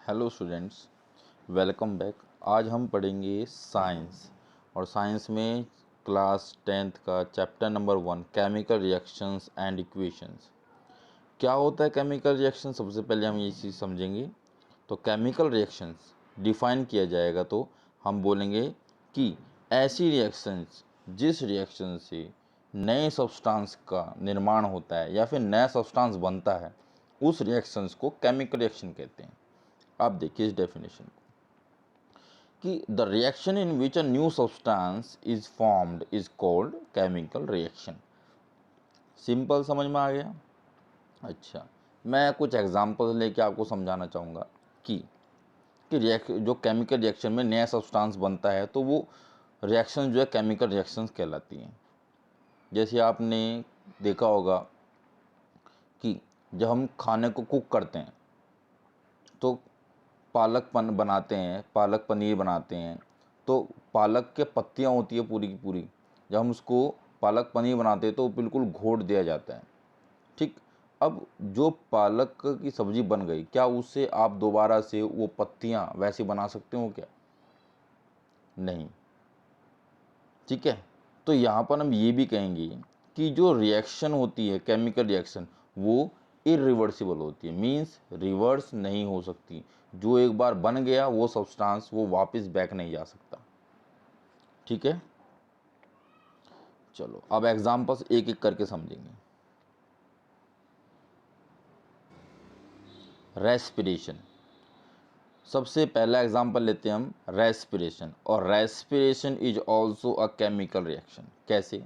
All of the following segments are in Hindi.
Hello students, welcome back. आज हम पढ़ेंगे साइंस और साइंस में क्लास 10th का chapter number 1 chemical reactions and equations. क्या होता है केमिकल रिएक्शन? सबसे पहले हम ये चीज़ समझेंगे। तो केमिकल रिएक्शंस डिफाइन किया जाएगा तो हम बोलेंगे कि ऐसी रिएक्शंस जिस रिएक्शन से नए सब्सटेंस का निर्माण होता है या फिर नया सब्सटेंस बनता है, उस रिएक्शंस को केमिकल रिएक्शन कहते हैं। आप देखिए इस डेफिनेशन को कि the reaction in which a new substance is formed is called chemical reaction. Simple समझ में आ गया? अच्छा, मैं कुछ एग्जांपल्स लेके आपको समझाना चाहूँगा कि जो केमिकल रिएक्शन में नया सब्सटेंस बनता है तो वो रिएक्शन जो है केमिकल रिएक्शंस कहलाती हैं। जैसे आपने देखा होगा कि जब हम खाने को कुक करते हैं तो बनाते हैं, पालक पनीर बनाते हैं, तो पालक के पत्तियां होती है पूरी की पूरी। जब हम उसको पालक पनीर बनाते हैं तो बिल्कुल घोट दिया जाता है। ठीक, अब जो पालक की सब्ज़ी बन गई, क्या उससे आप दोबारा से वो पत्तियां वैसे बना सकते हो क्या? नहीं। ठीक है, तो यहाँ पर हम ये भी कहेंगे कि जो रिएक्शन होती है केमिकल रिएक्शन, वो इरिवर्सिबल होती है, मींस रिवर्स नहीं हो सकती। जो एक बार बन गया वो सब्सटेंस वो वापस बैक नहीं जा सकता। ठीक है, चलो अब एग्जांपल्स एक एक करके समझेंगे। रेस्पिरेशन, सबसे पहला एग्जांपल लेते हैं हम रेस्पिरेशन। और respiration is also a chemical reaction. कैसे?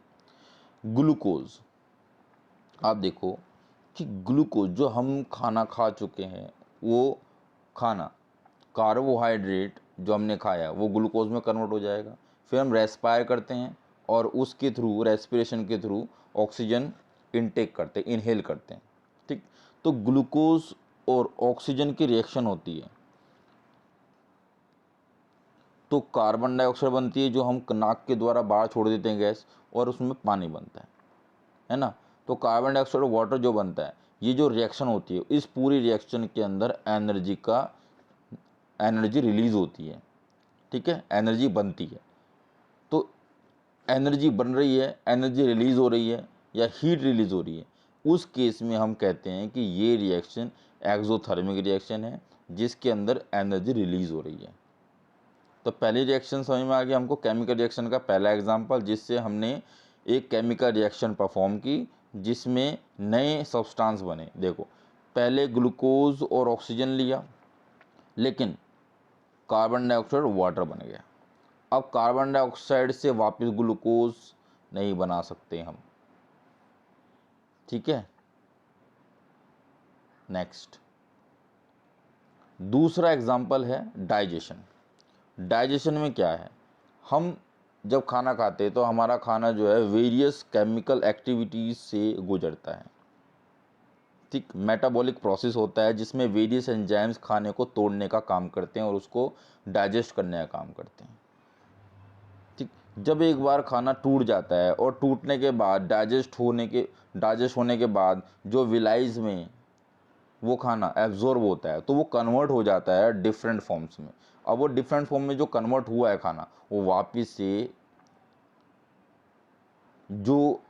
ग्लूकोज, आप देखो कि ग्लूकोज जो हम खाना खा चुके हैं, वो खाना कार्बोहाइड्रेट जो हमने खाया वो ग्लूकोज में कन्वर्ट हो जाएगा। फिर हम रेस्पायर करते हैं और उसके थ्रू, रेस्पिरेशन के थ्रू ऑक्सीजन इनटेक करते हैं, इनहेल करते हैं। ठीक, तो ग्लूकोज और ऑक्सीजन की रिएक्शन होती है तो कार्बन डाइऑक्साइड बनती है जो हम नाक के द्वारा बाहर छोड़ देते हैं गैस, और उसमें पानी बनता है ना। तो कार्बन डाइऑक्साइड और वाटर जो बनता है, ये जो रिएक्शन होती है, इस पूरी रिएक्शन के अंदर एनर्जी रिलीज होती है। ठीक है, एनर्जी बनती है। तो एनर्जी बन रही है, एनर्जी रिलीज हो रही है या हीट रिलीज हो रही है, उस केस में हम कहते हैं कि ये रिएक्शन एक्सोथर्मिक रिएक्शन है जिसके अंदर एनर्जी रिलीज हो रही है। तो पहली रिएक्शन समझ में आ गया हमको, केमिकल रिएक्शन का पहला एग्जांपल जिससे हमने एक केमिकल रिएक्शन परफॉर्म की जिसमें नए सब्सटेंस बने। देखो, पहले ग्लूकोज और ऑक्सीजन लिया, लेकिन कार्बन डाइऑक्साइड वाटर बन गया। अब कार्बन डाइऑक्साइड से वापस ग्लूकोज नहीं बना सकते हम। ठीक है, नेक्स्ट दूसरा एग्जांपल है डाइजेशन। डाइजेशन में क्या है, हम जब खाना खाते हैं तो हमारा खाना जो है वेरियस केमिकल एक्टिविटीज़ से गुजरता है। ठीक, मेटाबॉलिक प्रोसेस होता है जिसमें वेरियस एंजाइम्स खाने को तोड़ने का काम करते हैं और उसको डाइजेस्ट करने का काम करते हैं। ठीक, जब एक बार खाना टूट जाता है और टूटने के बाद डाइजेस्ट होने के बाद जो विलाइज में वो खाना एब्जॉर्ब होता है तो वो कन्वर्ट हो जाता है डिफरेंट फॉर्म्स में। अब वो डिफरेंट फॉर्म में जो कन्वर्ट हुआ है खाना, वो वापस से जो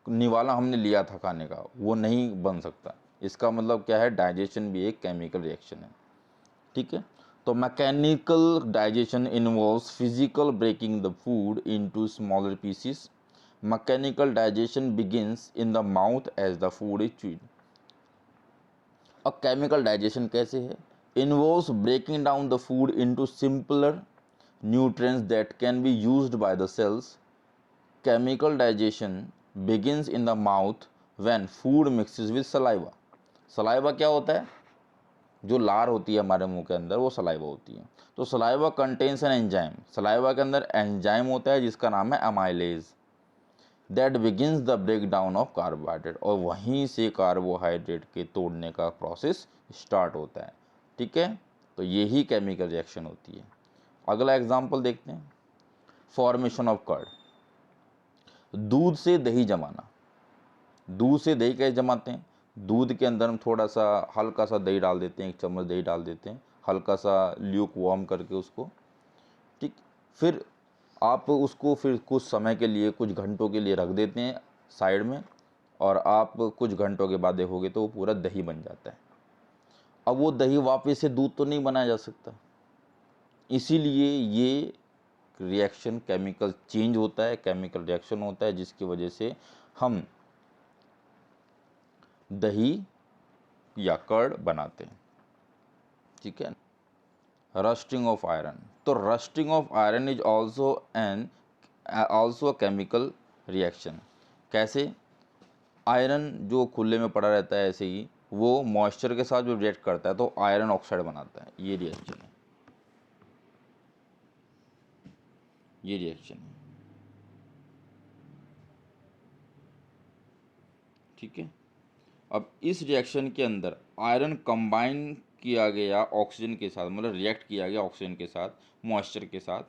निवाला हमने लिया था खाने का वो नहीं बन सकता। इसका मतलब क्या है, डाइजेशन भी एक केमिकल रिएक्शन है। ठीक है, तो mechanical digestion involves physical breaking the food into smaller pieces. Mechanical digestion begins in the mouth as the food is chewed. अब केमिकल डाइजेशन कैसे है? Involves breaking down the food into simpler nutrients that can be used by the cells. Chemical digestion begins in the mouth when food mixes with saliva. Saliva क्या होता है? जो लार होती है हमारे मुंह के अंदर वो सलाइवा होती है। तो saliva contains an enzyme, saliva के अंदर एंजाइम होता है जिसका नाम है amylase, that begins the break down of carbohydrate, और वहीं से कार्बोहाइड्रेट के तोड़ने का प्रोसेस स्टार्ट होता है। ठीक है, तो यही केमिकल रिएक्शन होती है। अगला एग्जाम्पल देखते हैं, फॉर्मेशन ऑफ कर्ड। दूध से दही जमाना। दूध से दही कैसे जमाते हैं? दूध के अंदर हम थोड़ा सा हल्का सा दही डाल देते हैं, 1 चम्मच दही डाल देते हैं, हल्का सा ल्यूक वार्म करके उसको, ठीक। फिर आप उसको फिर कुछ समय के लिए, कुछ घंटों के लिए रख देते हैं साइड में, और आप कुछ घंटों के बाद देखोगे तो वो पूरा दही बन जाता है। अब वो दही वापस से दूध तो नहीं बनाया जा सकता, इसीलिए ये रिएक्शन केमिकल चेंज होता है, केमिकल रिएक्शन होता है, जिसकी वजह से हम दही या कर्ड बनाते हैं, ठीक है। रस्टिंग ऑफ आयरन, तो rusting of iron is also a chemical reaction. कैसे? आयरन जो खुले में पड़ा रहता है ऐसे ही वो मॉइस्चर के साथ जो रिएक्ट करता है तो आयरन ऑक्साइड बनाता है, ये रिएक्शन है, ये रिएक्शन है, ठीक है। अब इस रिएक्शन के अंदर आयरन कंबाइन किया गया ऑक्सीजन के साथ, मतलब रिएक्ट किया गया ऑक्सीजन के साथ, मॉइस्चर के साथ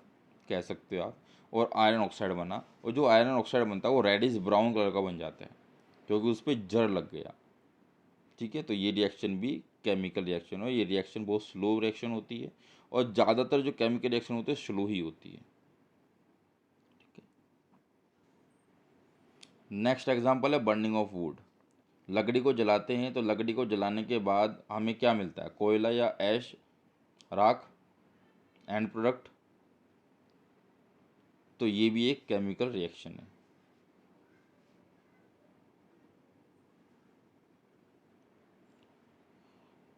कह सकते हो आप, और आयरन ऑक्साइड बना, और जो आयरन ऑक्साइड बनता है वो रेडिश ब्राउन कलर का बन जाता है क्योंकि उस पर जर लग गया, ठीक है। तो ये रिएक्शन भी केमिकल रिएक्शन है। ये रिएक्शन बहुत स्लो रिएक्शन होती है, और ज़्यादातर जो केमिकल रिएक्शन होती है स्लो ही होती है, ठीक है। नेक्स्ट एग्जांपल है बर्निंग ऑफ वुड। लकड़ी को जलाते हैं तो लकड़ी को जलाने के बाद हमें क्या मिलता है? कोयला या ऐश, राख, एंड प्रोडक्ट। तो ये भी एक केमिकल रिएक्शन है।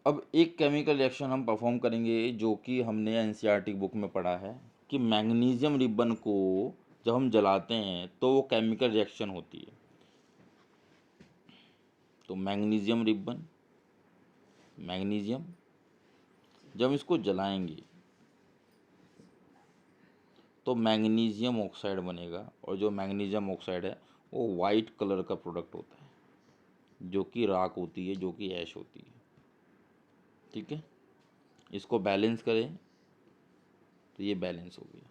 अब एक केमिकल रिएक्शन हम परफॉर्म करेंगे जो कि हमने एनसीईआरटी बुक में पढ़ा है कि मैग्नीशियम रिबन को जब हम जलाते हैं तो वो केमिकल रिएक्शन होती है। तो मैग्नीशियम रिबन, मैग्नीशियम जब हम इसको जलाएंगे तो मैग्नीशियम ऑक्साइड बनेगा, और जो मैग्नीशियम ऑक्साइड है वो वाइट कलर का प्रोडक्ट होता है जो कि राख होती है, जो कि ऐश होती है, ठीक है। इसको बैलेंस करें तो ये बैलेंस हो गया।